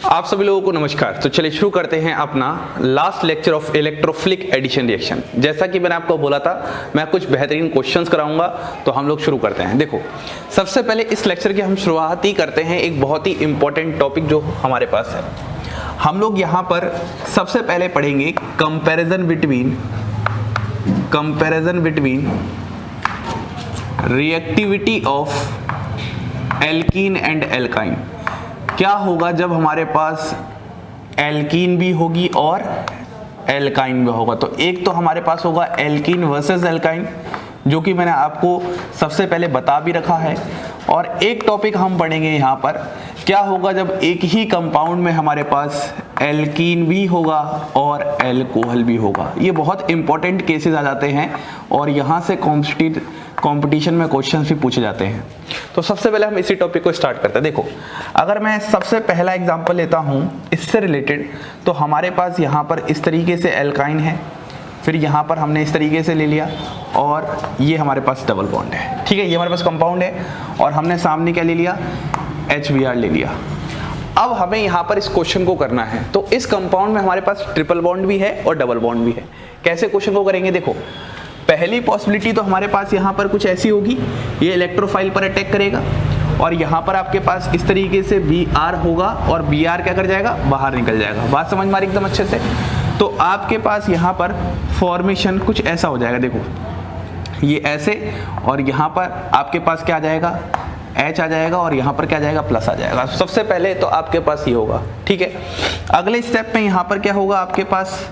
आप सभी लोगों को नमस्कार। तो चलिए शुरू करते हैं अपना last lecture of electrophilic addition reaction. जैसा कि मैंने आपको बोला था, मैं कुछ बेहतरीन क्वेश्चंस कराऊंगा, तो हम लोग शुरू करते हैं। देखो, सबसे पहले इस लेक्चर की हम शुरुआत ही करते हैं एक बहुत ही इंपॉर्टेंट टॉपिक जो हमारे पास है। हम लोग यहाँ पर सबसे पहले पढ़ेंगे comparison between reactivity of alkene and alkyne. क्या होगा जब हमारे पास एल्कीन भी होगी और एल्काइन भी होगा। तो एक तो हमारे पास होगा एल्कीन वर्सेस एल्काइन, जो कि मैंने आपको सबसे पहले बता भी रखा है। और एक टॉपिक हम पढ़ेंगे यहाँ पर, क्या होगा जब एक ही कंपाउंड में हमारे पास एल्कीन भी होगा और एल्कोहल भी होगा। ये बहुत इंपॉर्टेंट केसेस आ जाते हैं और यहाँ से कंपटीशन में क्वेश्चंस भी पूछे जाते हैं। तो सबसे पहले हम इसी टॉपिक को स्टार्ट करते हैं। देखो, अगर मैं सबसे पहला एग्जांपल लेता हूँ इससे रिलेटेड, तो हमारे पास यहाँ पर इस तरीके से एल्काइन है, फिर यहाँ पर हमने इस तरीके से ले लिया और ये हमारे पास डबल बॉन्ड है। ठीक है, ये हमारे पास कंपाउंड है और हमने सामने क्या ले लिया, HBr ले लिया। अब हमें यहाँ पर इस क्वेश्चन को करना है। तो इस कंपाउंड में हमारे पास ट्रिपल बॉन्ड भी है और डबल बॉन्ड भी है। कैसे क्वेश्चन को करेंगे, देखो, पहली पॉसिबिलिटी तो हमारे पास यहाँ पर कुछ ऐसी होगी, ये इलेक्ट्रोफाइल पर अटैक करेगा और यहाँ पर आपके पास इस तरीके से Br होगा और Br क्या कर जाएगा, बाहर निकल जाएगा। बात समझ में आ रही एकदम अच्छे से। तो आपके पास यहाँ पर फॉर्मेशन कुछ ऐसा हो जाएगा। देखो, ये ऐसे और यहाँ पर आपके पास क्या आ जाएगा, H आ जाएगा और यहाँ पर क्या आ जाएगा, प्लस आ जाएगा। सबसे पहले तो आपके पास ये होगा। ठीक है, अगले स्टेप में यहाँ पर क्या होगा, आपके पास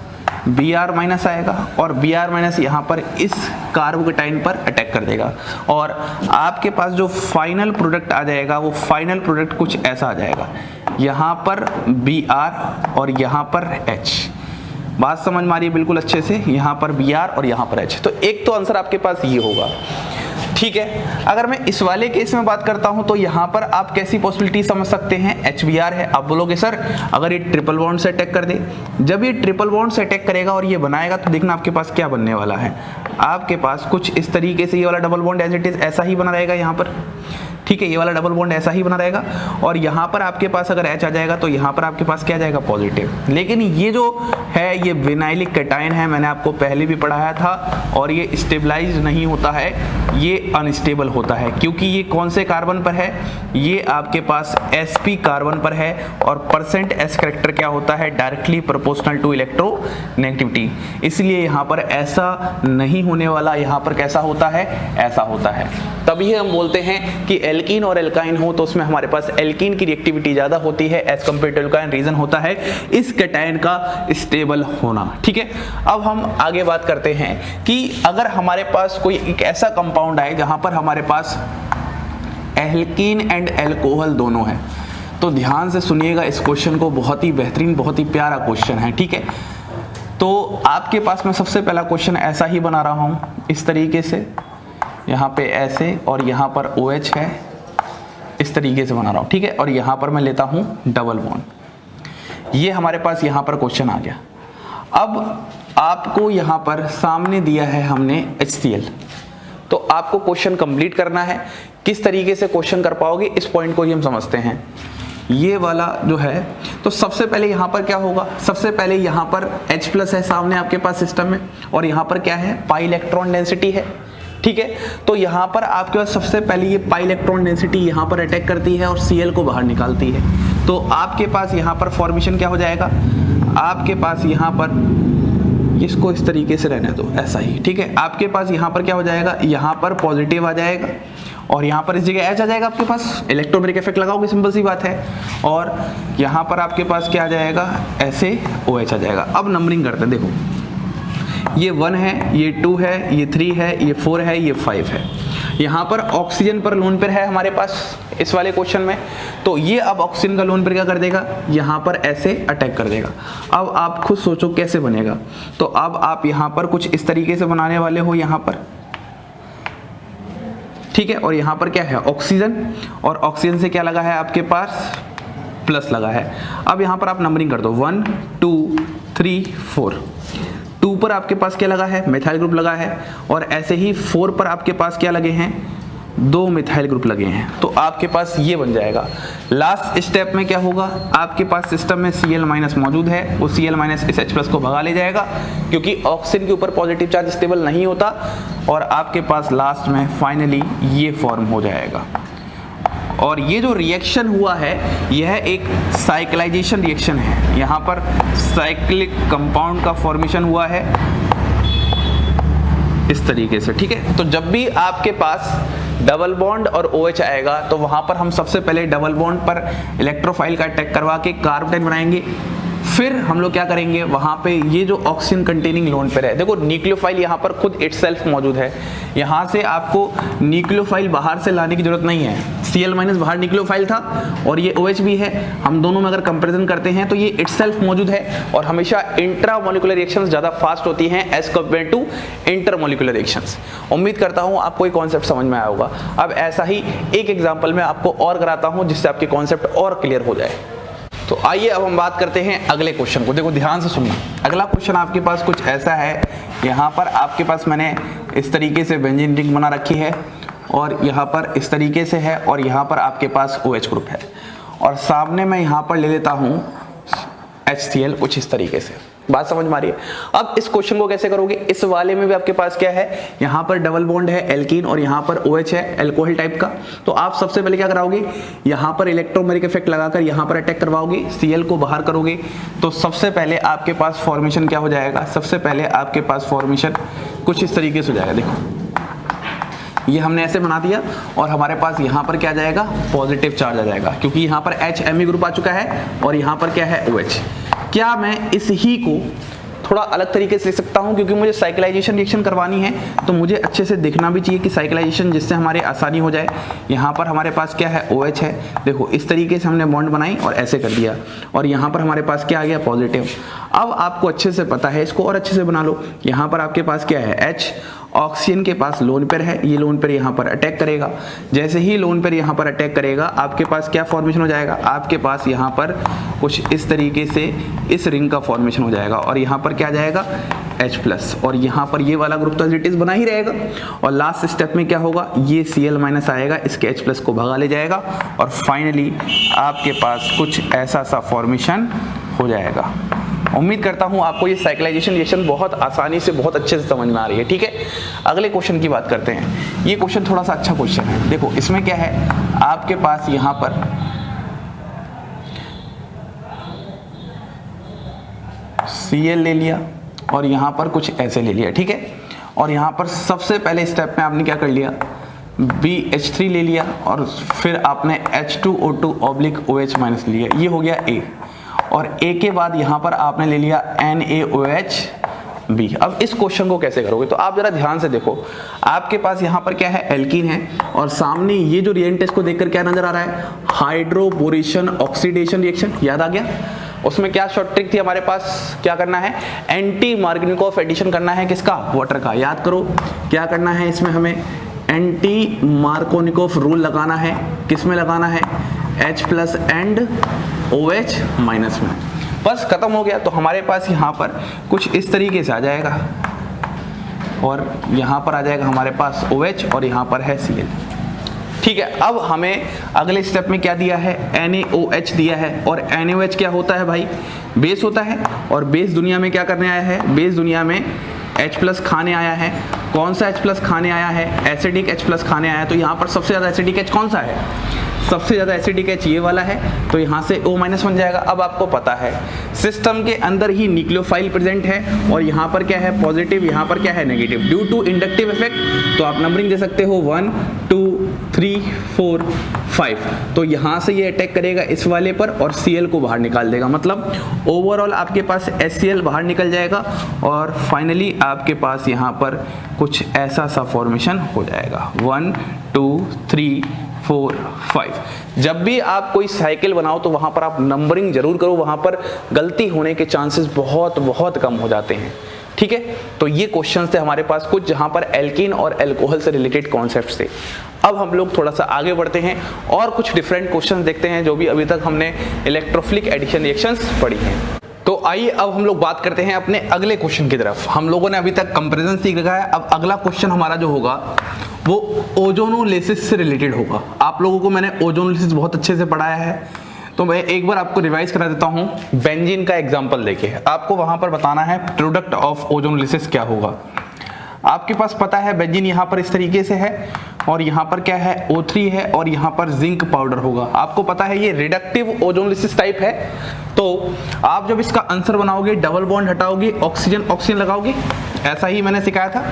Br माइनस आएगा और Br माइनस यहाँ पर इस कार्बोकेटाइन पर अटैक कर देगा और आपके पास जो फाइनल प्रोडक्ट आ जाएगा वो फाइनल प्रोडक्ट कुछ ऐसा आ जाएगा, यहाँ पर Br और यहाँ पर H। बात समझ में आ रही है बिल्कुल अच्छे से, यहाँ पर Br और यहाँ पर H। तो एक तो आंसर आपके पास ये होगा। ठीक है, अगर मैं इस वाले केस में बात करता हूं तो यहाँ पर आप कैसी पॉसिबिलिटी समझ सकते हैं, HBr है। आप बोलोगे सर अगर ये ट्रिपल बॉन्ड से अटैक कर दे, जब ये ट्रिपल बॉन्ड से अटैक करेगा और ये बनाएगा तो देखना आपके पास क्या बनने वाला है, आपके पास कुछ इस तरीके से ये वाला double bond as it is ऐसा ही बना रहेगा यहाँ पर। ठीक है, ये वाला डबल बॉन्ड ऐसा ही बना रहेगा और यहाँ पर आपके पास अगर H आ जाएगा तो यहाँ पर आपके पास क्या आ जाएगा, पॉजिटिव। लेकिन ये जो है ये विनाइलिक कैटायन है, मैंने आपको पहले भी पढ़ाया था, और ये स्टेबलाइज नहीं होता है, ये अनस्टेबल होता है। क्योंकि ये कौन से कार्बन पर है, ये आपके पास sp कार्बन पर है और परसेंट s करेक्टर क्या होता है, डायरेक्टली प्रोपोर्शनल टू इलेक्ट्रोनेगेटिविटी। इसलिए यहाँ पर ऐसा नहीं होने वाला, यहाँ पर कैसा होता है, ऐसा होता है। तभी हम बोलते हैं कि एल्कीन और एल्काइन हो तो उसमें हमारे पास एल्कीन की रिएक्टिविटी ज्यादा होती है as compare to alkyne. Reason होता है इस कैटायन का स्टेबल होना। ठीक है, अब हम आगे बात करते हैं कि अगर हमारे पास कोई एक ऐसा कंपाउंड है जहां पर हमारे पास एल्कीन एंड एल्कोहल दोनों है, तो ध्यान से सुनिएगा इस क्वेश्चन को, बहुत ही बेहतरीन, बहुत ही प्यारा क्वेश्चन है। ठीक है, तो आपके पास मैं सबसे पहला क्वेश्चन ऐसा ही बना रहा हूं, इस तरीके से, यहाँ पे ऐसे और यहाँ पर OH है, इस तरीके से बना रहा हूँ। ठीक है, और यहाँ पर मैं लेता हूँ डबल बॉन्ड। ये हमारे पास यहाँ पर क्वेश्चन आ गया। अब आपको यहाँ पर सामने दिया है हमने HCl, तो आपको क्वेश्चन कंप्लीट करना है। किस तरीके से क्वेश्चन कर पाओगे इस पॉइंट को ही हम समझते हैं। ये वाला जो है, तो सबसे पहले यहाँ पर क्या होगा, सबसे पहले यहाँ पर H+ है सामने आपके पास सिस्टम में और यहाँ पर क्या है, पाई इलेक्ट्रॉन डेंसिटी है। ठीक है, तो यहाँ पर आपके पास सबसे पहले ये पाई इलेक्ट्रॉन डेंसिटी यहाँ पर अटैक करती है और Cl को बाहर निकालती है। तो आपके पास यहाँ पर फॉर्मेशन क्या हो जाएगा, आपके पास यहाँ पर, इसको इस तरीके से रहने दो ऐसा ही। ठीक है, आपके पास यहाँ पर क्या हो जाएगा, यहाँ पर पॉजिटिव आ जाएगा और यहाँ पर इस जगह H आ जाएगा आपके पास, इलेक्ट्रोब्रेक इफेक्ट लगाओगे, सिंपल सी बात है। और यहाँ पर आपके पास क्या आ जाएगा, ऐसे OH आ जाएगा। अब नंबरिंग करते हैं। देखो, ये 1 है, ये 2 है, ये 3 है, ये 4 है, ये 5 है। यहाँ पर ऑक्सीजन पर लोन पेयर है हमारे पास इस वाले क्वेश्चन में, तो ये अब ऑक्सीजन का लोन पेयर क्या कर देगा, यहाँ पर ऐसे अटैक कर देगा। अब आप खुद सोचो कैसे बनेगा। तो अब आप यहाँ पर कुछ इस तरीके से बनाने वाले हो यहाँ पर। ठीक है, और यहाँ पर क्या है, ऑक्सीजन, और ऑक्सीजन से क्या लगा है आपके पास, प्लस लगा है। अब यहाँ पर आप नंबरिंग कर दो, 1 2 3 4। 2 पर आपके पास क्या लगा है, मेथाइल ग्रुप लगा है, और ऐसे ही 4 पर आपके पास क्या लगे हैं, 2 मिथाइल ग्रुप लगे हैं, तो आपके पास ये बन जाएगा। लास्ट स्टेप में क्या होगा, आपके पास सिस्टम में Cl- मौजूद है, वो Cl- इस H+ को भगा ले जाएगा क्योंकि ऑक्सीजन के ऊपर पॉजिटिव चार्ज स्टेबल नहीं होता, और आपके पास लास्ट में फाइनली ये फॉर्म हो जाएगा। और ये जो रिएक्शन हुआ है यह एक साइक्लाइजेशन रिएक्शन है, यहाँ पर साइक्लिक कंपाउंड का फॉर्मेशन हुआ है इस तरीके से, ठीक है। तो जब भी आपके पास डबल बॉन्ड और OH आएगा तो वहां पर हम सबसे पहले डबल बॉन्ड पर इलेक्ट्रोफाइल का अटैक करवा के कार्बोटाइन बनाएंगे, फिर हम लोग क्या करेंगे, वहां पे ये जो ऑक्सीजन कंटेनिंग लोन पेयर है, देखो न्यूक्लियोफाइल यहाँ पर खुद इटसेल्फ मौजूद है, यहाँ से आपको न्यूक्लियोफाइल बाहर से लाने की जरूरत नहीं है। Cl- बाहर न्यूक्लियोफाइल था और ये OH भी है, हम दोनों में अगर कंपैरिजन करते हैं तो ये इटसेल्फ मौजूद है, और हमेशा इंट्रामोलिकुलर रिएक्शंस ज़्यादा फास्ट होती हैं as compare to intermolecular reactions. उम्मीद करता हूँ आपको ये कॉन्सेप्ट समझ में आया होगा। अब ऐसा ही एक एग्जाम्पल मैं आपको और कराता हूँ जिससे आपके कॉन्सेप्ट और क्लियर हो जाए। तो आइए अब हम बात करते हैं अगले क्वेश्चन को। देखो ध्यान से सुनना, अगला क्वेश्चन आपके पास कुछ ऐसा है, यहाँ पर आपके पास मैंने इस तरीके से बेंजीन रिंग बना रखी है, और यहाँ पर इस तरीके से है, और यहाँ पर आपके पास OH ग्रुप है, और सामने मैं यहाँ पर ले लेता हूँ HCl कुछ इस तरीके से। बात समझ में आ रही है? अब इस क्वेश्चन को कैसे करोगे, इस वाले में भी आपके पास क्या है, यहाँ पर डबल बॉन्ड है एल्कीन और यहाँ पर OH है अल्कोहल टाइप का। तो आप सबसे पहले क्या कराओगे, यहाँ पर इलेक्ट्रोमेरिक इफेक्ट लगाकर यहाँ पर अटैक करवाओगे, Cl को बाहर करोगे, तो सबसे पहले आपके पास फॉर्मेशन क्या हो जाएगा, सबसे पहले आपके पास फॉर्मेशन कुछ इस तरीके से हो जाएगा। देखो ये हमने ऐसे बना दिया, और हमारे पास यहाँ पर क्या जाएगा, पॉजिटिव चार्ज आ जाएगा, क्योंकि यहाँ पर H- ग्रुप आ चुका है और यहाँ पर क्या है, OH। क्या मैं इस ही को थोड़ा अलग तरीके से लिख सकता हूँ, क्योंकि मुझे साइक्लाइजेशन रिएक्शन करवानी है तो मुझे अच्छे से देखना भी चाहिए कि साइक्लाइजेशन, जिससे हमारे आसानी हो जाए। यहाँ पर हमारे पास क्या है, OH है, देखो इस तरीके से हमने बॉन्ड बनाई और ऐसे कर दिया, और यहाँ पर हमारे पास क्या आ गया, पॉजिटिव। अब आपको अच्छे से पता है, इसको और अच्छे से बना लो। यहाँ पर आपके पास क्या है, H, ऑक्सीजन के पास लोन पेयर है, ये लोन पेयर यहाँ पर अटैक करेगा। जैसे ही लोन पेयर यहाँ पर अटैक करेगा, आपके पास क्या फॉर्मेशन हो जाएगा, आपके पास यहाँ पर कुछ इस तरीके से इस रिंग का फॉर्मेशन हो जाएगा, और यहाँ पर क्या आ जाएगा, H+, और यहाँ पर ये वाला ग्रुप तो एज इट इज बना ही रहेगा। और लास्ट स्टेप में क्या होगा, ये Cl- आएगा, इसके H+ को भगा ले जाएगा, और फाइनली आपके पास कुछ ऐसा सा फॉर्मेशन हो जाएगा। उम्मीद करता हूं आपको ये साइक्लाइजेशन रिएक्शन बहुत आसानी से, बहुत अच्छे से समझ में आ रही है, ठीक है। अगले क्वेश्चन की बात करते हैं। ये क्वेश्चन थोड़ा सा अच्छा क्वेश्चन है। देखो इसमें क्या है, आपके पास यहाँ पर Cl ले लिया और यहाँ पर कुछ ऐसे ले लिया, ठीक है। और यहाँ पर सबसे पहले स्टेप में आपने क्या कर लिया, BH3 ले लिया, और फिर आपने H2O2/OH- लिया, ये हो गया A। और A के बाद यहाँ पर आपने ले लिया NaOH-B। अब इस क्वेश्चन को कैसे करोगे, तो आप जरा ध्यान से देखो, आपके पास यहाँ पर क्या है, एल्कीन है, और सामने ये जो रिएक्टेंट इसको देखकर क्या नजर आ रहा है, हाइड्रोबोरेशन ऑक्सीडेशन रिएक्शन। याद आ गया? उसमें क्या शॉर्ट ट्रिक थी हमारे पास, क्या करना है, एंटी मार्गनिकोव एडिशन करना है, किसका, वाटर का। याद करो क्या करना है, इसमें हमें एंटी मार्कोनिकोव रूल लगाना है, किसमें लगाना है, H+ एंड OH- में। बस खत्म हो गया। तो हमारे पास यहाँ पर कुछ इस तरीके से आ जाएगा, और यहाँ पर आ जाएगा हमारे पास OH, और यहाँ पर है Cl, ठीक है। अब हमें अगले स्टेप में क्या दिया है, NaOH दिया है, और NaOH क्या होता है भाई, बेस होता है, और बेस दुनिया में क्या करने आया है, बेस दुनिया में H+ खाने आया है। कौन सा H+ खाने आया है, एसिडिक H+ खाने आया है। तो यहाँ पर सबसे ज़्यादा एसिडिक H कौन सा है, सबसे ज़्यादा एसिडिक H ये वाला है, तो यहाँ से O- बन जाएगा। अब आपको पता है सिस्टम के अंदर ही न्यूक्लियोफाइल प्रेजेंट है, और यहाँ पर क्या है, पॉजिटिव, यहाँ पर क्या है, negative. Due to inductive effect तो आप नंबरिंग दे सकते हो 1 2 3 4 5। तो यहाँ से ये अटैक करेगा इस वाले पर, और Cl को बाहर निकाल देगा, मतलब ओवरऑल आपके पास HCl बाहर निकल जाएगा, और फाइनली आपके पास यहाँ पर कुछ ऐसा सा फॉर्मेशन हो जाएगा, 1 2 3 4 5। जब भी आप कोई साइकिल बनाओ तो वहां पर आप नंबरिंग जरूर करो, वहां पर गलती होने के चांसेस बहुत बहुत कम हो जाते हैं, ठीक है। तो ये क्वेश्चंस थे हमारे पास कुछ, जहां पर एल्कीन और अल्कोहल से रिलेटेड कॉन्सेप्ट्स थे। अब हम लोग थोड़ा सा आगे बढ़ते हैं और कुछ डिफरेंट क्वेश्चंस देखते हैं जो भी अभी तक हमने इलेक्ट्रोफिलिक एडिशन रिएक्शंस पढ़ी हैं। तो आइए अब हम लोग बात करते हैं अपने अगले क्वेश्चन की तरफ। हम लोगों ने अभी तक कंपैरिजन सीख रखा है, अब अगला क्वेश्चन हमारा जो होगा वो ओजोनोलिसिस से रिलेटेड होगा। आप लोगों को मैंने ओजोनोलिसिस बहुत अच्छे से पढ़ाया है, तो मैं एक बार आपको रिवाइज करा देता हूँ बेंजीन का एग्जांपल लेके। आपको वहां पर बताना है प्रोडक्ट ऑफ ओजोनोलिसिस क्या होगा। आपके पास पता है बेंजीन यहाँ पर इस तरीके से है और यहाँ पर क्या है O3 है और यहाँ पर जिंक पाउडर होगा। आपको पता है ये रिडक्टिव ओजोनोलिसिस टाइप है। तो आप जब इसका आंसर बनाओगे डबल बॉन्ड हटाओगे, ऑक्सीजन ऑक्सीजन लगाओगे, ऐसा ही मैंने सिखाया था।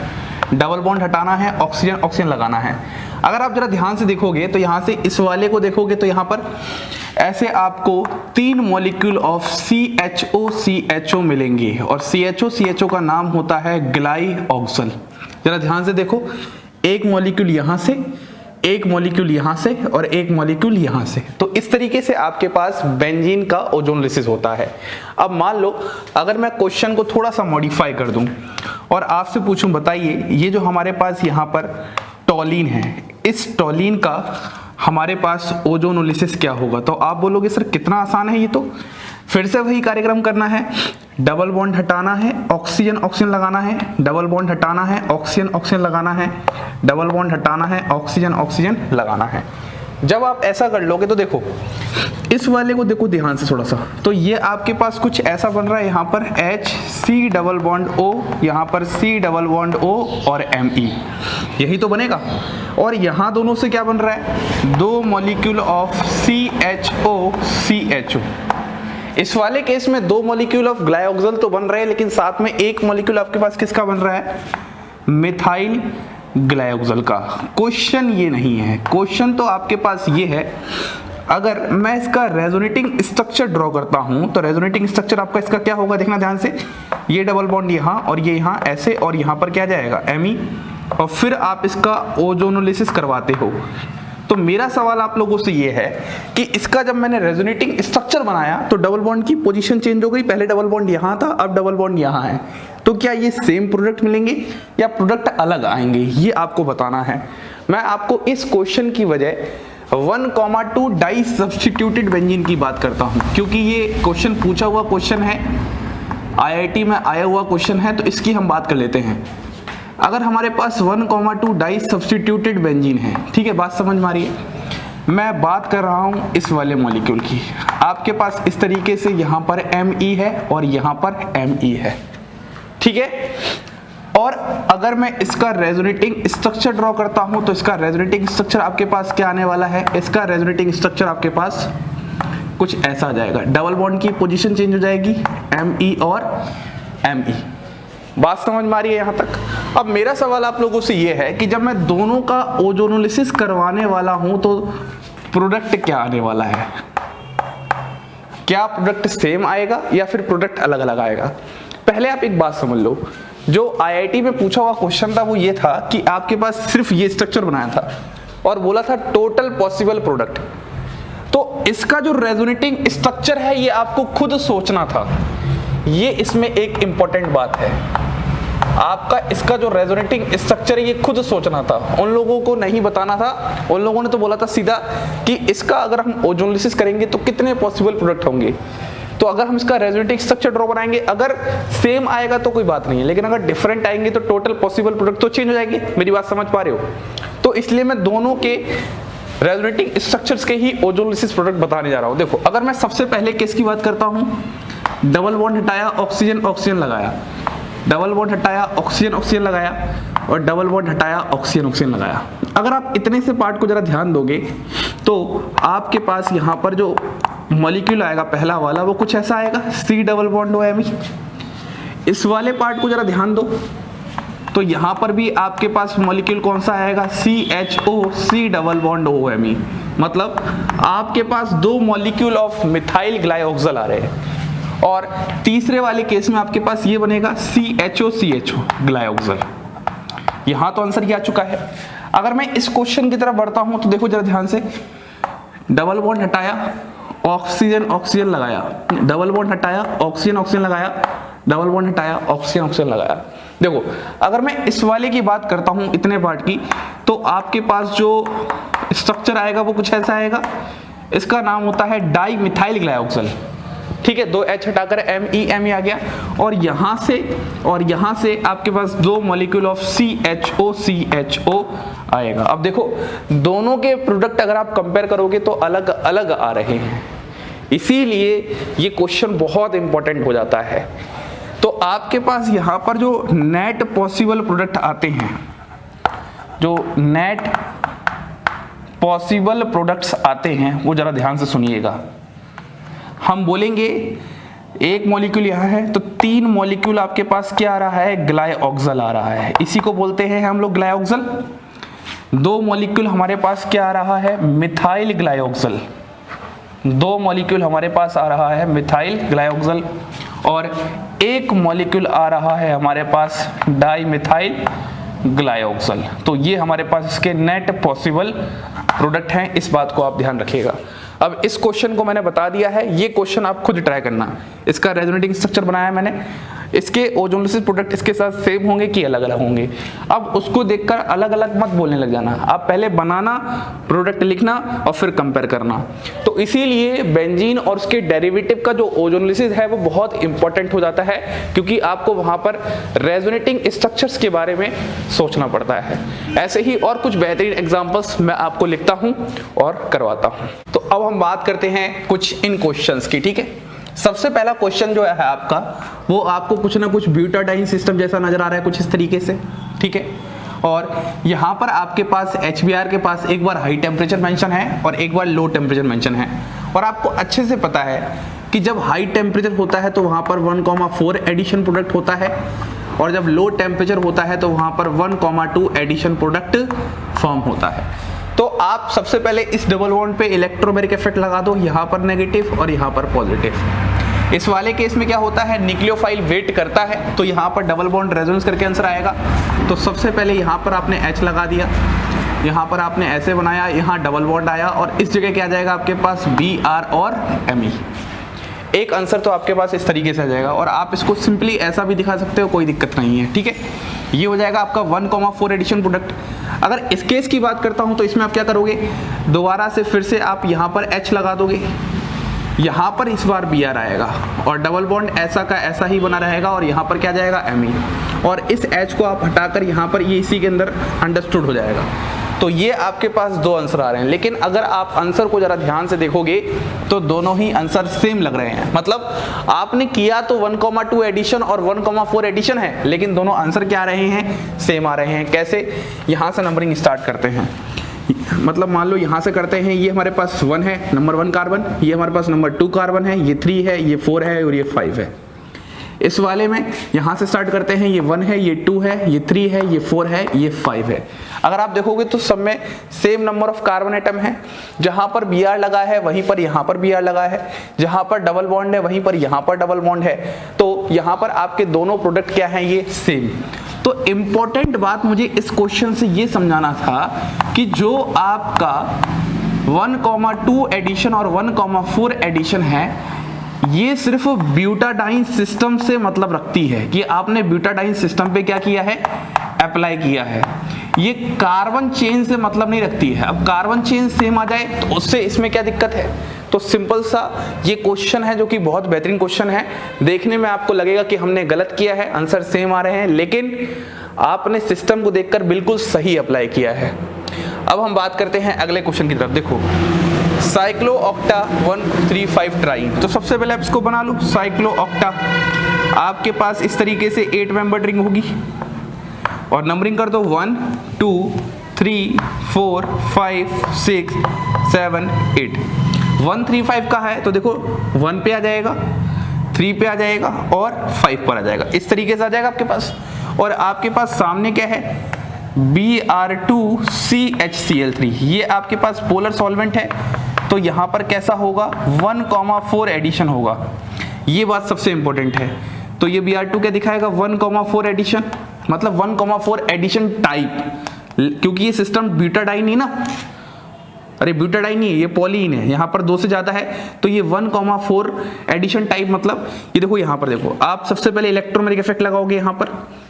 डबल बॉन्ड हटाना है, ऑक्सीजन ऑक्सीजन लगाना है। अगर आप जरा ध्यान से देखोगे तो यहाँ से इस वाले को देखोगे तो यहाँ पर ऐसे आपको 3 मॉलिक्यूल ऑफ CHO मिलेंगे और CHO का नाम होता है ग्लाइऑक्सल। जरा ध्यान से देखो, एक मॉलिक्यूल यहाँ से, एक मॉलिक्यूल यहाँ से और एक मॉलिक्यूल यहाँ से। तो इस तरीके से आपके पास बेंजीन का ओजोनोलिसिस होता है। अब मान लो अगर मैं क्वेश्चन को थोड़ा सा मॉडिफाई कर दूं और आपसे पूछूं, बताइए ये जो हमारे पास यहाँ पर टॉलिन है, इस टॉलिन का हमारे पास ओजोनोलिसिस क्या होगा? तो आप बोलोगे सर कितना आसान है ये, तो फिर से वही कार्यक्रम करना है। डबल बॉन्ड हटाना है, ऑक्सीजन ऑक्सीजन लगाना है, डबल बॉन्ड हटाना है, ऑक्सीजन ऑक्सीजन लगाना है, डबल बॉन्ड हटाना है, ऑक्सीजन ऑक्सीजन लगाना है। जब आप ऐसा कर लोगे तो देखो इस वाले को देखो ध्यान से थोड़ा सा, तो ये आपके पास कुछ ऐसा बन रहा है। यहाँ पर HC डबल बॉन्ड O, यहाँ पर C डबल बॉन्ड O और Me, यही तो बनेगा। और यहाँ दोनों से क्या बन रहा है? 2 मॉलिक्यूल ऑफ CHO। इस वाले केस में 2 मॉलिक्यूल ऑफ ग्लाइऑक्सल तो बन रहे हैं, लेकिन साथ में एक मॉलिक्यूल आपके पास किसका बन रहा है? मिथाइल ग्लाइऑक्सल का। क्वेश्चन ये नहीं है, क्वेश्चन तो आपके पास ये है, अगर मैं इसका रेजोनेटिंग स्ट्रक्चर ड्रॉ करता हूं तो रेजोनेटिंग स्ट्रक्चर आपका इसका क्या होगा? देखना ध्यान से, ये डबल बॉन्ड यहाँ और ये यहाँ ऐसे और यहाँ पर क्या जाएगा? Me, और फिर आप इसका ओजोनोलिसिस करवाते हो। तो मेरा सवाल आप लोगों से ये है कि इसका जब मैंने रेजोनेटिंग स्ट्रक्चर बनाया तो डबल बॉन्ड की पोजीशन चेंज हो गई। पहले डबल बॉन्ड यहाँ था, अब डबल बॉन्ड यहाँ है। तो क्या ये सेम प्रोडक्ट मिलेंगे या प्रोडक्ट अलग आएंगे, ये आपको बताना है। मैं आपको इस क्वेश्चन की वजह 1,2 डाई सब्स्टिट्यूटेड बेंजीन की बात करता हूँ, क्योंकि ये क्वेश्चन पूछा हुआ क्वेश्चन है, IIT में आया हुआ क्वेश्चन है, तो इसकी हम बात कर लेते हैं। अगर हमारे पास 1,2 डाई सब्स्टिट्यूटेड बेंजीन है, ठीक है, बात समझ में आ रही है। मैं बात कर रहा हूं इस वाले मॉलिक्यूल की। आपके पास इस तरीके से यहां पर Me है और यहां पर Me है, ठीक है। और अगर मैं इसका रेजोनेटिंग स्ट्रक्चर ड्रॉ करता हूं तो इसका रेजोनेटिंग स्ट्रक्चर आपके पास क्या आने वाला है? इसका रेजोनेटिंग स्ट्रक्चर आपके पास कुछ ऐसा आ जाएगा। डबल बॉन्ड की पोजीशन चेंज हो जाएगी, Me और Me। बात समझ में आ रही है यहाँ तक? अब मेरा सवाल आप लोगों से ये है कि जब मैं दोनों का ओजोनोलिसिस करवाने वाला हूं तो प्रोडक्ट क्या आने वाला है? क्या प्रोडक्ट सेम आएगा या फिर प्रोडक्ट अलग अलग आएगा? पहले आप एक बात समझ लो, जो IIT में पूछा हुआ क्वेश्चन था वो ये था कि आपके पास सिर्फ ये स्ट्रक्चर बनाया था और बोला था टोटल पॉसिबल प्रोडक्ट। तो इसका जो रेजोनेटिंग स्ट्रक्चर है ये आपको खुद सोचना था। ये इसमें एक इंपॉर्टेंट बात है, आपका इसका जो रेजोनेटिंग स्ट्रक्चर है ये खुद सोचना था। उन लोगों को नहीं बताना था, उन लोगों ने तो बोला था सीधा कि इसका अगर हम ओजोनोलिसिस करेंगे तो कितने पॉसिबल प्रोडक्ट होंगे। तो अगर हम इसका रेजोनेटिंग स्ट्रक्चर ड्रॉ बनाएंगे, अगर सेम आएगा तो कोई बात नहीं है, लेकिन अगर डिफरेंट आएंगे तो टोटल पॉसिबल प्रोडक्ट तो चेंज हो जाएंगे। मेरी बात समझ पा रहे हो? तो इसलिए मैं दोनों के रेजोनेटिंग स्ट्रक्चर्स के ही ओजोनोलिसिस प्रोडक्ट बताने जा रहा हूं। देखो, अगर मैं सबसे पहले केस की बात करता हूं, डबल बॉन्ड हटाया, ऑक्सीजन ऑक्सीजन लगाया, डबल बॉन्ड हटाया, ऑक्सीजन ऑक्सीजन लगाया और डबल बॉन्ड हटाया, ऑक्सीजन ऑक्सीजन लगाया। अगर आप इतने से पार्ट को जरा ध्यान दोगे तो आपके पास यहाँ पर जो मॉलिक्यूल आएगा पहला वाला वो कुछ ऐसा आएगा, C double bond O Me। इस वाले पार्ट को जरा ध्यान दो तो यहाँ पर भी आपके पास मॉलिक्यूल कौन सा आएगा? CHO C double bond O Me। मतलब आपके पास 2 मॉलिक्यूल ऑफ मिथाइल ग्लाइऑक्सल आ रहे हैं। और तीसरे वाले केस में आपके पास ये बनेगा CHO ग्लाइऑक्सल। यहां तो आंसर ये आ चुका है। अगर मैं इस क्वेश्चन की तरफ बढ़ता हूं तो देखो जरा ध्यान से, डबल बॉन्ड हटाया, ऑक्सीजन ऑक्सीजन लगाया, डबल बॉन्ड हटाया, ऑक्सीजन ऑक्सीजन लगाया, डबल बॉन्ड हटाया, ऑक्सीजन ऑक्सीजन लगाया। देखो, अगर मैं इस वाले की बात करता हूं इतने पार्ट की, तो आपके पास जो स्ट्रक्चर आएगा वो कुछ ऐसा आएगा। इसका नाम होता है डाई मिथाइल ग्लाइऑक्सल। ठीक है, 2 H हटाकर ME आ गया, और यहाँ से आपके पास 2 मॉलिक्यूल ऑफ CHO आएगा। अब देखो दोनों के प्रोडक्ट अगर आप कंपेयर करोगे तो अलग अलग आ रहे हैं, इसीलिए ये क्वेश्चन बहुत इंपॉर्टेंट हो जाता है। तो आपके पास यहाँ पर जो नेट पॉसिबल प्रोडक्ट आते हैं, जो नेट पॉसिबल प्रोडक्ट्स आते हैं वो जरा ध्यान से सुनिएगा। हम बोलेंगे एक मॉलिक्यूल यहाँ है तो 3 मॉलिक्यूल आपके पास क्या आ रहा है, ग्लाइऑक्सल आ रहा है, इसी को बोलते हैं हम लोग ग्लाइऑक्सल। 2 मॉलिक्यूल हमारे पास क्या आ रहा है, मिथाइल ग्लाइऑक्सल। 2 मॉलिक्यूल हमारे पास आ रहा है मिथाइल ग्लाइऑक्सल, और 1 मॉलिक्यूल आ रहा है हमारे पास डाइमिथाइल ग्लाइऑक्सल। तो ये हमारे पास इसके नेट पॉसिबल प्रोडक्ट हैं, इस बात को आप ध्यान रखिएगा। अब इस क्वेश्चन को मैंने बता दिया है, ये क्वेश्चन आप खुद ट्राई करना। इसका रेजोनेटिंग स्ट्रक्चर बनाया मैंने, इसके ओजोनोलिसिस प्रोडक्ट इसके साथ सेम होंगे कि अलग अलग होंगे। अब उसको देखकर अलग अलग मत बोलने लग जाना, आप पहले बनाना, प्रोडक्ट लिखना और फिर कंपेयर करना। तो इसीलिए बेंजीन और उसके डेरिवेटिव का जो ओजोनोलिसिस है वो बहुत इंपॉर्टेंट हो जाता है, क्योंकि आपको वहां पर रेजोनेटिंग स्ट्रक्चर्स के बारे में सोचना पड़ता है। ऐसे ही और कुछ बेहतरीन एग्जाम्पल्स मैं आपको लिखता हूं और करवाता हूं। तो अब हम बात करते हैं कुछ इन क्वेश्चंस की, ठीक है। सबसे पहला क्वेश्चन जो है आपका, वो आपको कुछ ना कुछ ब्यूटाडाइन सिस्टम जैसा नजर आ रहा है, कुछ इस तरीके से, ठीक है। और यहाँ पर आपके पास HBr के पास एक बार हाई टेम्परेचर मेंशन है और एक बार लो टेम्परेचर मेंशन है, और आपको अच्छे से पता है कि जब हाई टेम्परेचर होता है तो वहाँ पर 1,4 एडिशन प्रोडक्ट होता है, और जब लो टेम्परेचर होता है तो वहाँ पर 1,2 एडिशन प्रोडक्ट फॉर्म होता है। तो आप सबसे पहले इस डबल बॉन्ड पे इलेक्ट्रोमेरिक इफेक्ट लगा दो, यहाँ पर नेगेटिव और यहाँ पर पॉजिटिव। इस वाले केस में क्या होता है, न्यूक्लियोफाइल वेट करता है, तो यहाँ पर डबल बॉन्ड रेजोनेंस करके आंसर आएगा। तो सबसे पहले यहाँ पर आपने H लगा दिया, यहाँ पर आपने ऐसे बनाया, यहाँ डबल बॉन्ड आया, और इस जगह क्या आ जाएगा आपके पास Br और Me। एक आंसर तो आपके पास इस तरीके से आ जाएगा, और आप इसको सिंपली ऐसा भी दिखा सकते हो, कोई दिक्कत नहीं है, ठीक है। ये हो जाएगा आपका 1,4 एडिशन प्रोडक्ट। अगर इस केस की बात करता हूं तो इसमें आप क्या करोगे, दोबारा से फिर से आप यहाँ पर H लगा दोगे, यहाँ पर इस बार Br आएगा, और डबल बॉन्ड ऐसा का ऐसा ही बना रहेगा, और यहाँ पर क्या जाएगा Me, और इस H को आप हटाकर यहाँ पर ये इसी के अंदर अंडरस्टूड हो जाएगा। तो ये आपके पास 2 आंसर आ रहे हैं, लेकिन अगर आप आंसर को जरा ध्यान से देखोगे तो दोनों ही आंसर सेम लग रहे हैं। मतलब आपने किया तो 1,2 एडिशन और 1,4 एडिशन है, लेकिन दोनों आंसर क्या आ रहे हैं, सेम आ रहे हैं। कैसे, यहाँ से नंबरिंग स्टार्ट करते हैं। मतलब मान लो यहाँ से करते हैं, ये हमारे पास 1 है, नंबर 1 कार्बन, ये हमारे पास नंबर 2 कार्बन है, ये 3 है, ये 4 है और ये 5 है। इस वाले में यहाँ से स्टार्ट करते हैं, ये 1 है, ये 2 है, ये 3 है, ये 4 है, ये 5 है। अगर आप देखोगे तो सब में same number of carbon atom है, जहाँ पर Br लगा है वहीं पर यहाँ पर Br लगा है, जहाँ पर डबल बॉन्ड है वहीं पर यहाँ पर डबल बॉन्ड है। तो यहाँ पर आपके दोनों प्रोडक्ट क्या हैं, ये सेम। तो इम्पोर्टेंट बात मुझे इस क्वेश्चन से ये समझाना था कि जो आपका 1,2 एडिशन और 1,4 एडिशन है, ये सिर्फ ब्यूटाडाइन सिस्टम से मतलब रखती है कि आपने ब्यूटाडाइन सिस्टम पे क्या किया है, अप्लाई किया है। ये कार्बन चेन से मतलब नहीं रखती है। अब कार्बन चेन सेम आ जाए तो उससे इसमें क्या दिक्कत है। तो सिंपल सा ये क्वेश्चन है जो कि बहुत बेहतरीन क्वेश्चन है। देखने में आपको लगेगा कि हमने गलत किया है, आंसर सेम आ रहे हैं, लेकिन आपने सिस्टम को देखकर बिल्कुल सही अप्लाई किया है। अब हम बात करते हैं अगले क्वेश्चन की तरफ। देखो, साइक्लोऑक्टा 135 ट्राइन। तो सबसे पहले आप इसको बना लो, साइक्लोऑक्टा। आपके पास इस तरीके से 8 मेंबर रिंग होगी और नंबरिंग कर दो 1 2 3 4 5 6 7 8। 135 का है तो देखो 1 पे आ जाएगा, 3 पे आ जाएगा और 5 पर आ जाएगा। इस तरीके से आ जाएगा आपके पास। और आपके पास सामने क्या है, Br2CHCl3। ये आपके पास पोलर सॉल्वेंट है, तो यहाँ पर कैसा होगा, 1,4 एडिशन होगा। ये बात सबसे इंपॉर्टेंट है। तो ये Br2 क्या दिखाएगा, 1,4 एडिशन, मतलब 1,4 एडिशन टाइप, क्योंकि ये सिस्टम ब्यूटाडाइन ही ना, अरे ब्यूटाडाइन नहीं है, ये पॉलीन है, यहाँ पर 2 से ज़्यादा है तो ये 1,4 एडिशन टाइप, मतलब ये देखो यहाँ पर देखो, आप सबसे पहले इलेक्ट्रोमेरिक इफेक्ट लगाओगे यहाँ पर,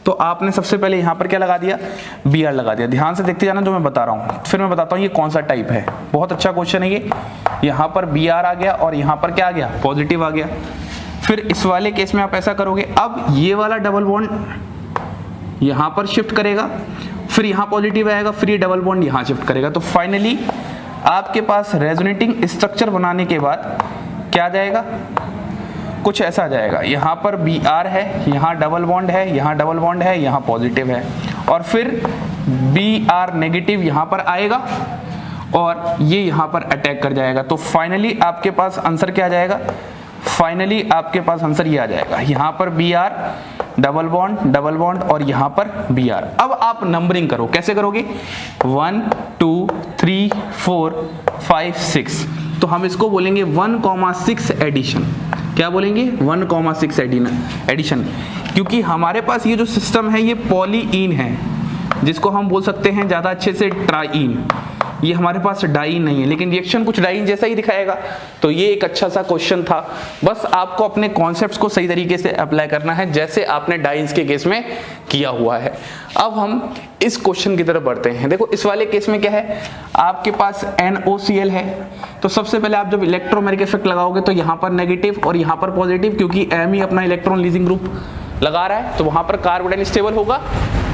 तो आपने सबसे पहले यहाँ पर क्या लगा दिया, Br लगा दिया। ध्यान से देखते जाना जो मैं बता रहा हूँ, फिर मैं बताता हूँ ये कौन सा टाइप है। बहुत अच्छा क्वेश्चन है ये। यहाँ पर Br आ गया और यहाँ पर क्या आ गया, पॉजिटिव आ गया। फिर इस वाले केस में आप ऐसा करोगे, अब ये वाला डबल बॉन्ड यहाँ पर शिफ्ट करेगा, फिर यहाँ पॉजिटिव आएगा, फिर ये डबल बॉन्ड यहाँ शिफ्ट करेगा। तो फाइनली आपके पास रेजोनेटिंग स्ट्रक्चर बनाने के बाद क्या आ जाएगा, कुछ ऐसा आ जाएगा। यहाँ पर Br है, यहाँ डबल बॉन्ड है, यहाँ डबल बॉन्ड है, यहाँ पॉजिटिव है, और फिर Br नेगेटिव यहाँ पर आएगा और ये यहाँ पर अटैक कर जाएगा। तो फाइनली आपके पास आंसर क्या आ जाएगा, फाइनली आपके पास आंसर ये आ जाएगा, यहाँ पर Br डबल बॉन्ड और यहाँ पर Br। अब आप नंबरिंग करो, कैसे करोगे, 1 2 3 4 5 6, तो हम इसको बोलेंगे 1,6 एडिशन। क्या बोलेंगे, 1,6 एडिशन, क्योंकि हमारे पास ये जो सिस्टम है ये पॉलीइन है, जिसको हम बोल सकते हैं ज़्यादा अच्छे से ट्राईन। ये हमारे पास डाइन नहीं है, लेकिन रिएक्शन कुछ डाइन जैसा ही दिखाएगा। तो ये एक अच्छा सा क्वेश्चन था, बस आपको अपने कॉन्सेप्ट्स को सही तरीके से अप्लाई करना है जैसे आपने डाइन्स के केस में किया हुआ है। अब हम इस क्वेश्चन की तरफ बढ़ते हैं। देखो इस वाले केस में क्या है, आपके पास NaOCl है, तो सबसे पहले आप जब इलेक्ट्रोमेरिक इफेक्ट लगाओगे तो यहाँ पर नेगेटिव और यहाँ पर पॉजिटिव, क्योंकि M ही अपना इलेक्ट्रॉन लीजिंग ग्रुप लगा रहा है, तो वहाँ पर कार्बोडाइन स्टेबल होगा।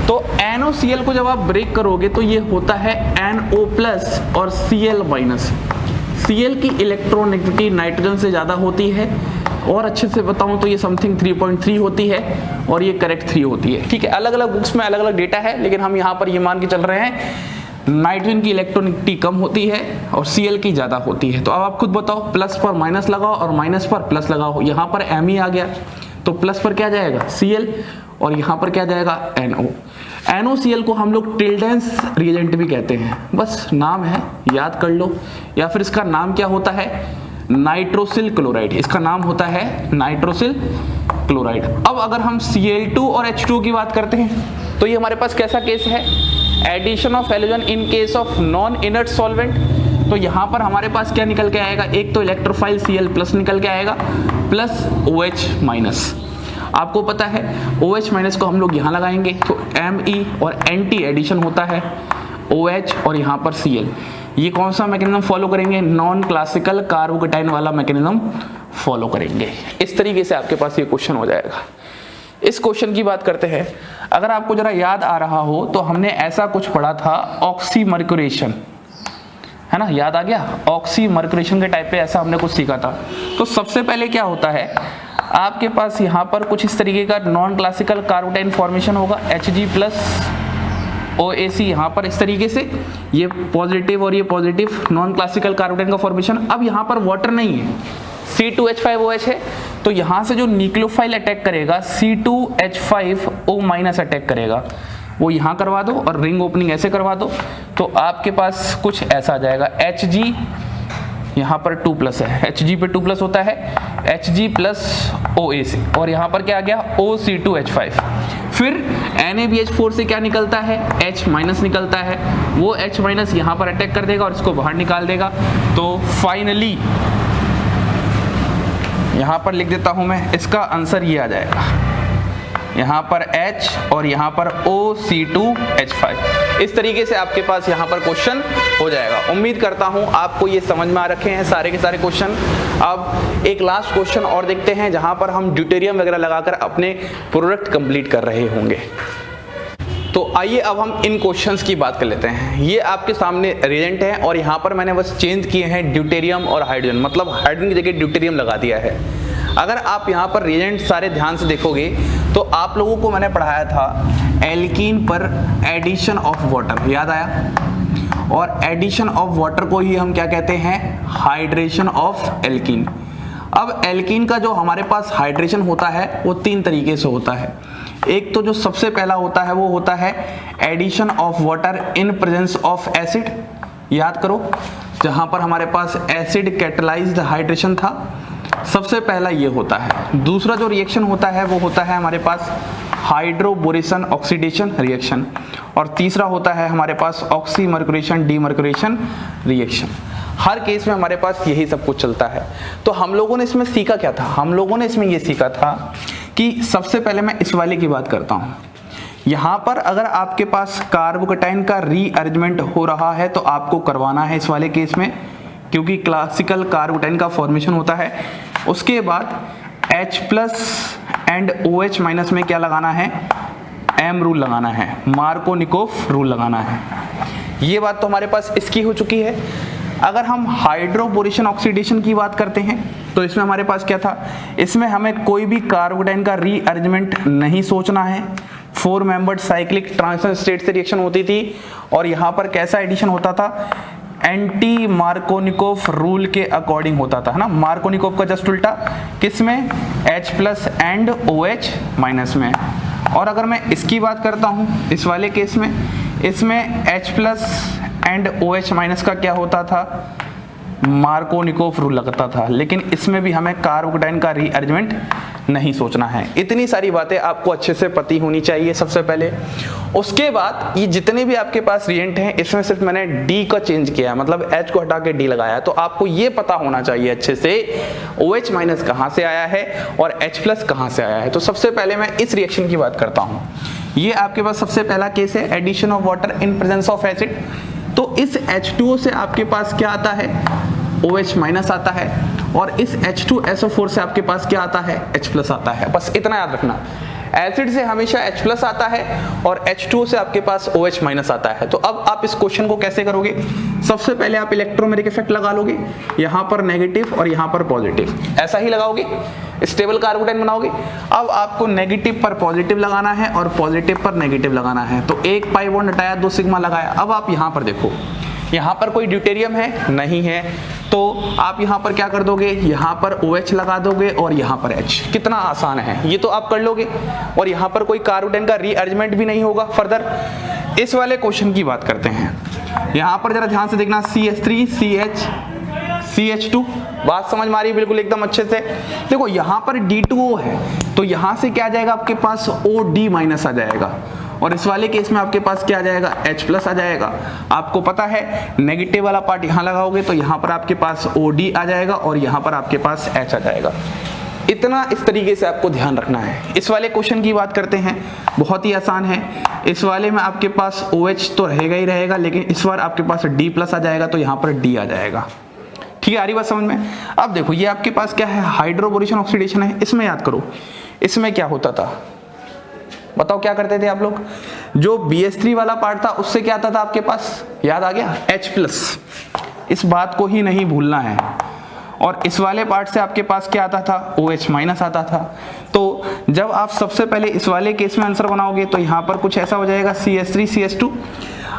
तो NaOCl को जब आप ब्रेक करोगे तो ये होता है NO+ और Cl-। Cl की इलेक्ट्रोनेगेटिविटी नाइट्रोजन से ज़्यादा होती है, और अच्छे से बताऊं तो ये समथिंग 3.3 होती है और ये करेक्ट 3 होती है। ठीक है, अलग अलग बुक्स में अलग अलग डेटा है, लेकिन हम यहाँ पर ये मान के चल रहे हैं नाइट्रोजन की इलेक्ट्रोनेगेटिविटी कम होती है और Cl की ज़्यादा होती है। तो अब आप खुद बताओ, प्लस पर माइनस लगाओ और माइनस पर प्लस लगाओ। यहाँ पर M ही आ गया, तो प्लस पर क्या जाएगा, Cl, और यहाँ पर क्या जाएगा, NO। NaOCl को हम लोग टिल्डेंस रिएजेंट भी कहते हैं, बस नाम है, याद कर लो। या फिर इसका नाम क्या होता है, नाइट्रोसिल क्लोराइड, इसका नाम होता है नाइट्रोसिल क्लोराइड। अब अगर हम Cl2 और H2 की बात करते हैं तो ये हमारे पास कैसा केस है, addition of halogen in case of non inert solvent. तो यहाँ पर हमारे पास क्या निकल के आएगा, एक तो इलेक्ट्रोफाइल Cl+ निकल के आएगा प्लस OH-। आपको पता है OH- को हम लोग यहाँ लगाएंगे तो Me और एंटी एडिशन होता है OH और यहाँ पर Cl। ये कौन सा मैकेनिज्म फॉलो करेंगे, नॉन क्लासिकल कार्बोकेटाइन वाला मैकेनिज्म फॉलो करेंगे। इस तरीके से आपके पास ये क्वेश्चन हो जाएगा। इस क्वेश्चन की बात करते हैं, अगर आपको जरा याद आ रहा हो तो हमने ऐसा कुछ पढ़ा था, ऑक्सीमर्क्यूरेशन, है ना, याद आ गया, ऑक्सीमर्क्यूरेशन के टाइप पे ऐसा हमने कुछ सीखा था। तो सबसे पहले क्या होता है, आपके पास यहाँ पर कुछ इस तरीके का नॉन क्लासिकल कार्बोटाइन फॉर्मेशन होगा, Hg+ OAC यहाँ पर इस तरीके से, ये पॉजिटिव और ये पॉजिटिव नॉन क्लासिकल कार्बोटाइन का फॉर्मेशन। अब यहाँ पर वाटर नहीं है, C2H5OH है, तो यहाँ से जो न्यूक्लियोफाइल अटैक करेगा C2H5O- अटैक करेगा, वो यहाँ करवा दो और रिंग ओपनिंग ऐसे करवा दो, तो आपके पास कुछ ऐसा आ जाएगा। Hg यहाँ पर 2+ है, Hg पे 2+ होता है, Hg+ OAC, और यहाँ पर क्या आ गया, OC2H5। फिर NaBH4 से क्या निकलता है, H- निकलता है, वो H- यहाँ पर अटैक कर देगा और इसको बाहर निकाल देगा। तो फाइनली यहाँ पर लिख देता हूँ मैं, इसका आंसर ये आ जाएगा, यहाँ पर H और यहाँ पर OC2H5। इस तरीके से आपके पास यहाँ पर क्वेश्चन हो जाएगा। उम्मीद करता हूँ आपको ये समझ में आ रखे हैं सारे के सारे क्वेश्चन। अब एक लास्ट क्वेश्चन और देखते हैं, जहाँ पर हम ड्यूटेरियम वगैरह लगाकर अपने प्रोडक्ट कंप्लीट कर रहे होंगे। तो आइए अब हम इन क्वेश्चंस की बात कर लेते हैं। ये आपके सामने रिएजेंट है और यहाँ पर मैंने बस चेंज किए हैं ड्यूटेरियम और हाइड्रोजन, मतलब हाइड्रोजन की जगह ड्यूटेरियम लगा दिया है। अगर आप यहाँ पर रिएजेंट सारे ध्यान से देखोगे तो आप लोगों को मैंने पढ़ाया था एल्कीन पर एडिशन ऑफ वाटर, याद आया, और एडिशन ऑफ वाटर को ही हम क्या कहते हैं, हाइड्रेशन ऑफ एल्कीन। अब एल्कीन का जो हमारे पास हाइड्रेशन होता है वो 3 तरीके से होता है। एक तो जो सबसे पहला होता है वो होता है addition of water in presence of acid, याद करो, जहां पर हमारे पास एसिड कैटलाइज्ड हाइड्रेशन था, सबसे पहला ये होता है। दूसरा जो रिएक्शन होता है वो होता है हमारे पास हाइड्रोबोरेशन ऑक्सीडेशन रिएक्शन, और तीसरा होता है हमारे पास ऑक्सीमर्क्यूरेशन डीमर्क्यूरेशन रिएक्शन। हर केस में हमारे पास यही सब कुछ चलता है। तो हम लोगों ने इसमें सीखा क्या था? हम लोगों ने इसमें ये सीखा था कि सबसे पहले मैं इस वाले की बात करता हूँ। यहाँ पर अगर आपके पास कार्बोकेटाइन का रीअरेंजमेंट हो रहा है तो आपको करवाना है इस वाले केस में, क्योंकि क्लासिकल कार्बोकेटाइन का फॉर्मेशन होता है। उसके बाद H+ एंड OH- में क्या लगाना है? M रूल लगाना है, मार्कोनिकोफ रूल लगाना है। ये बात तो हमारे पास इसकी हो चुकी है। अगर हम हाइड्रोबोरेशन ऑक्सीडेशन की बात करते हैं तो इसमें हमारे पास क्या था? इसमें हमें कोई भी कार्बोकेटाइन का रीअरेंजमेंट नहीं सोचना है। 4 मेंबर्ड साइक्लिक ट्रांजिशन स्टेट से रिएक्शन होती थी, और यहाँ पर कैसा एडिशन होता था? एंटी मार्कोनिकोफ रूल के अकॉर्डिंग होता था, है ना। मार्कोनिकोफ का जस्ट उल्टा, किसमें? H+ एंड OH- में। और अगर मैं इसकी बात करता हूँ इस वाले केस में, इसमें H+ एंड OH- का क्या होता था? मार्कोनिकोफ रूल लगता था। लेकिन इसमें भी हमें कार्बोकेटाइन का रीअरेंजमेंट नहीं सोचना है। इतनी सारी बातें आपको अच्छे से पता होनी चाहिए सबसे पहले। उसके बाद ये जितने भी आपके पास रिएजेंट हैं, इसमें सिर्फ मैंने D का चेंज किया है, मतलब H को हटा के D लगाया। तो आपको ये पता होना चाहिए अच्छे से OH- कहाँ से आया है और H+ कहाँ से आया है। तो सबसे पहले मैं इस रिएक्शन की बात करता हूँ। ये आपके पास सबसे पहला केस है, addition of water in presence of acid. तो इस H2O से आपके पास क्या आता है? OH- आता है, और इस H2SO4 से आपके पास क्या आता है? H+ आता है। बस इतना याद रखना, एसिड से हमेशा H+ आता है और H2O से आपके पास OH- आता है। तो अब आप इस क्वेश्चन को कैसे करोगे? सबसे पहले आप इलेक्ट्रोमेरिक इफेक्ट लगा लोगे, यहाँ पर नेगेटिव और यहाँ पर पॉजिटिव, ऐसा ही लगाओगे, स्टेबल कार्बोकेटाइन बनाओगे। अब आपको नेगेटिव पर पॉजिटिव लगाना है और पॉजिटिव पर नेगेटिव लगाना है। तो एक पाई बॉन्ड हटाया, 2 सिग्मा लगाया। अब आप यहाँ पर देखो, यहाँ पर कोई ड्यूटेरियम है? नहीं है। तो आप यहाँ पर क्या कर दोगे? यहाँ पर OH लगा दोगे और यहाँ पर H। कितना आसान है, ये तो आप कर लोगे। और यहाँ पर कोई कार्बोकेटाइन का रीअरेंजमेंट भी नहीं होगा। फर्दर इस वाले क्वेश्चन की बात करते हैं। यहाँ पर जरा ध्यान से देखना, CH3 CH CH2, बात समझ में आ रही है बिल्कुल एकदम अच्छे से? देखो यहाँ पर D2O है, तो यहाँ से क्या आ जाएगा आपके पास? OD- आ जाएगा। और इस वाले केस में आपके पास क्या आ जाएगा? H+ आ जाएगा। आपको पता है नेगेटिव वाला पार्ट यहाँ लगाओगे तो यहाँ पर आपके पास OD आ जाएगा और यहाँ पर आपके पास H आ जाएगा। इतना इस तरीके से आपको ध्यान रखना है। इस वाले क्वेश्चन की बात करते हैं, बहुत ही आसान है। इस वाले में आपके पास OH तो रहेगा ही रहेगा, लेकिन इस बार आपके पास D+ आ जाएगा, तो यहाँ पर D आ जाएगा। ठीक है, आ रही बात समझ में? अब देखो ये आपके पास क्या है? हाइड्रोबोरेशन ऑक्सीडेशन है। इसमें याद करो, इसमें क्या होता था? बताओ क्या करते थे आप लोग? जो BH3 वाला पार्ट था उससे क्या आता था आपके पास? याद आ गया? H+। इस बात को ही नहीं भूलना है। और इस वाले पार्ट से आपके पास क्या आता था? OH- आता था। तो जब आप सबसे पहले इस वाले केस में आंसर बनाओगे तो यहाँ पर कुछ ऐसा हो जाएगा, CH3 CH2।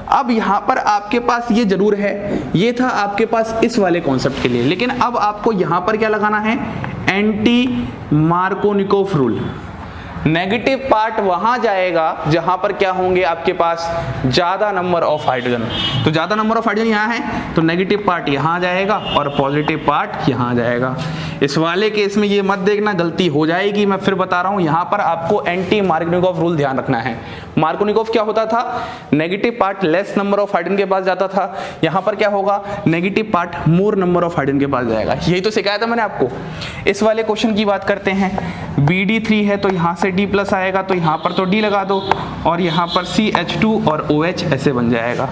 अब यहाँ पर आपके पास ये जरूर है, ये था आपके पास इस वाले कॉन्सेप्ट के लिए, लेकिन अब आपको यहाँ पर क्या लगाना है? Anti Markovnikov rule. Negative part वहां जाएगा जहां पर क्या होंगे आपके पास? ज्यादा नंबर ऑफ हाइड्रोजन। तो ज्यादा नंबर ऑफ हाइड्रोजन यहाँ है, तो नेगेटिव पार्ट यहाँ जाएगा और पॉजिटिव पार्ट यहाँ जाएगा। इस वाले केस में ये मत देखना, गलती हो जाएगी। मैं फिर बता रहा हूँ, यहाँ पर आपको एंटी मार्कोनिकोफ रूल ध्यान रखना है। मार्कोनिकोफ क्या होता था? Negative part less number of hydrogen के पास जाता था। यहाँ पर क्या होगा? Negative part more number of hydrogen के पास जाएगा। यही तो सिखाया था मैंने आपको। इस वाले क्वेश्चन की बात करते हैं, BD3 है तो यहाँ से D+ आएगा, तो यहाँ पर तो D लगा दो, और यहाँ पर CH2 और OH ऐसे बन जाएगा।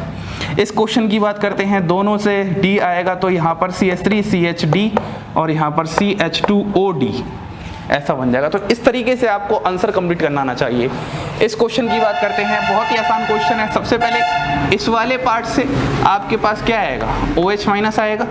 इस क्वेश्चन की बात करते हैं, दोनों से D आएगा तो यहाँ पर CH3 CHD और यहाँ पर CH2OD ऐसा बन जाएगा। तो इस तरीके से आपको आंसर कंप्लीट करना आना चाहिए। इस क्वेश्चन की बात करते हैं, बहुत ही आसान क्वेश्चन है। सबसे पहले इस वाले पार्ट से आपके पास क्या आएगा? OH- आएगा,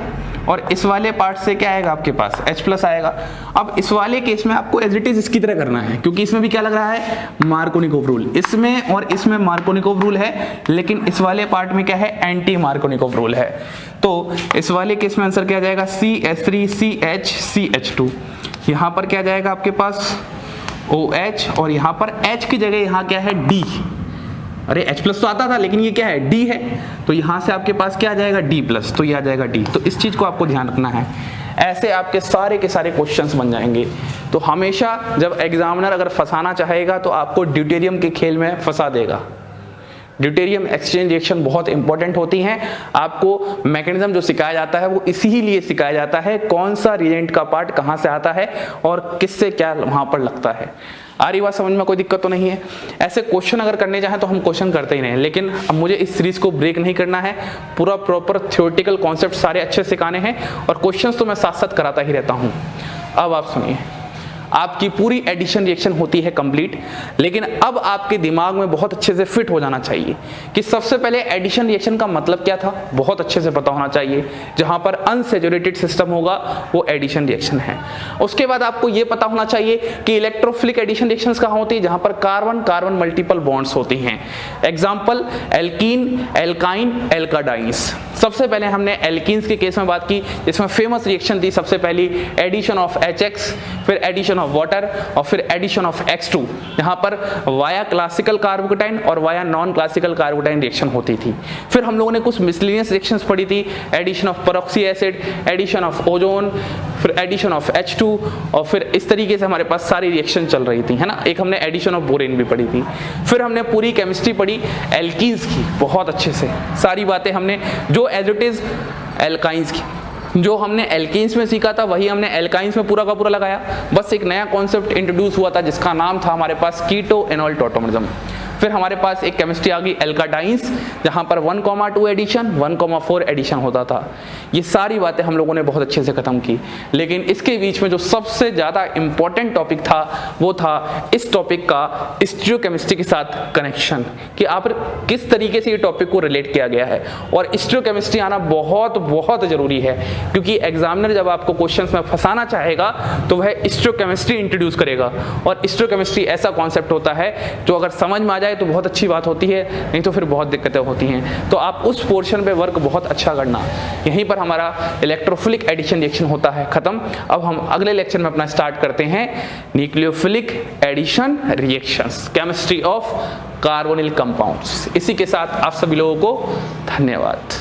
और इस वाले पार्ट से क्या आएगा आपके पास? H+ आएगा। अब इस वाले केस में आपको एज इट इज इसकी तरह करना है, क्योंकि इसमें भी क्या लग रहा है? Markovnikov rule. इसमें और इसमें मार्कोनिकोफ रूल है, लेकिन इस वाले पार्ट में क्या है? एंटी मार्कोनिकोफ रूल है। तो इस वाले केस में आंसर क्या आ जाएगा? CH3 CH CH2। यहाँ पर क्या जाएगा आपके पास? OH, और यहाँ पर H की जगह यहाँ क्या है? D। अरे H+ तो आता था, लेकिन ये क्या है? D है। तो यहाँ से आपके पास क्या आ जाएगा? D+, तो ये आ जाएगा D। तो इस चीज को आपको ध्यान रखना है। ऐसे आपके सारे के सारे क्वेश्चंस बन जाएंगे। तो हमेशा जब एग्जामिनर अगर फंसाना चाहेगा तो आपको ड्यूटेरियम के खेल में फंसा देगा। ड्यूटेरियम एक्सचेंज रिएक्शन बहुत इंपॉर्टेंट होती हैं। आपको मैकेनिज्म जो सिखाया जाता है वो इसीलिए सिखाया जाता है, कौन सा रिएजेंट का पार्ट कहाँ से आता है और किससे क्या वहाँ पर लगता है। आ रही बात समझ में? कोई दिक्कत तो नहीं है? ऐसे क्वेश्चन अगर करने चाहें तो हम क्वेश्चन करते ही नहीं, लेकिन अब मुझे इस सीरीज को ब्रेक नहीं करना है, पूरा प्रॉपर थ्योरेटिकल कॉन्सेप्ट सारे अच्छे सिखाने हैं और क्वेश्चंस तो मैं साथ साथ कराता ही रहता हूँ। अब आप सुनिए, आपकी पूरी एडिशन रिएक्शन होती है कंप्लीट, लेकिन अब आपके दिमाग में बहुत अच्छे से फिट हो जाना चाहिए कि सबसे पहले एडिशन रिएक्शन का मतलब क्या था, बहुत अच्छे से पता होना चाहिए। जहां पर अनसैचुरेटेड सिस्टम होगा वो एडिशन रिएक्शन है। उसके बाद आपको ये पता होना चाहिए कि इलेक्ट्रोफिलिक एडिशन रिएक्शंस कहाँ होती है, जहां पर कार्बन कार्बन मल्टीपल बॉन्ड्स होती हैं। Example alkene, alkyne, alkadienes. सबसे पहले हमने एल्कीन्स के केस में बात की, जिसमें फेमस रिएक्शन थी सबसे पहली एडिशन ऑफ HX, फिर एडिशन ऑफ वाटर और फिर एडिशन ऑफ X2, यहाँ पर वाया क्लासिकल कार्बोकेटाइन और via non classical carbocation reaction होती थी। फिर हम लोगों ने कुछ मिसलेनियस रिएक्शंस पढ़ी थी, addition of peroxy acid, addition of ozone, फिर एडिशन ऑफ H2 और फिर इस तरीके से हमारे पास सारी रिएक्शन चल रही थी, है ना। एक हमने एडिशन ऑफ बोरेन भी पढ़ी थी। फिर हमने पूरी केमिस्ट्री पढ़ी एल्कीन्स की बहुत अच्छे से, सारी बातें हमने जो एज इट इज एल्काइंस की, जो हमने एल्कीन्स में सीखा था वही हमने एल्काइंस में पूरा का पूरा लगाया। बस एक नया कॉन्सेप्ट इंट्रोड्यूस हुआ था जिसका नाम था हमारे पास कीटो एनॉल टॉटोमरिज्म। फिर हमारे पास एक केमिस्ट्री आ गई एल्काडाइंस, जहां पर 1,2 एडिशन 1,4 एडिशन होता था। ये सारी बातें हम लोगों ने बहुत अच्छे से खत्म की, लेकिन इसके बीच में जो सबसे ज्यादा इंपॉर्टेंट टॉपिक था वो था इस टॉपिक का स्टीरियोकेमिस्ट्री के साथ कनेक्शन, कि आप किस तरीके से ये टॉपिक को रिलेट किया गया है। और स्टीरियोकेमिस्ट्री आना बहुत बहुत जरूरी है, क्योंकि एग्जामिनर जब आपको क्वेश्चंस में फंसाना चाहेगा तो वह स्टीरियोकेमिस्ट्री इंट्रोड्यूस करेगा। और स्टीरियोकेमिस्ट्री ऐसा कॉन्सेप्ट होता है जो अगर समझ में आ जाए तो बहुत अच्छी बात होती है, नहीं तो फिर बहुत दिक्कतें होती हैं। तो आप उस पोर्शन पे वर्क बहुत अच्छा करना। यहीं पर हमारा इलेक्ट्रोफिलिक एडिशन रिएक्शन होता है खत्म। अब हम अगले लेक्चर में अपना स्टार्ट करते हैं nucleophilic addition reactions, chemistry of carbonyl compounds. इसी के साथ आप सभी लोगों को धन्यवाद।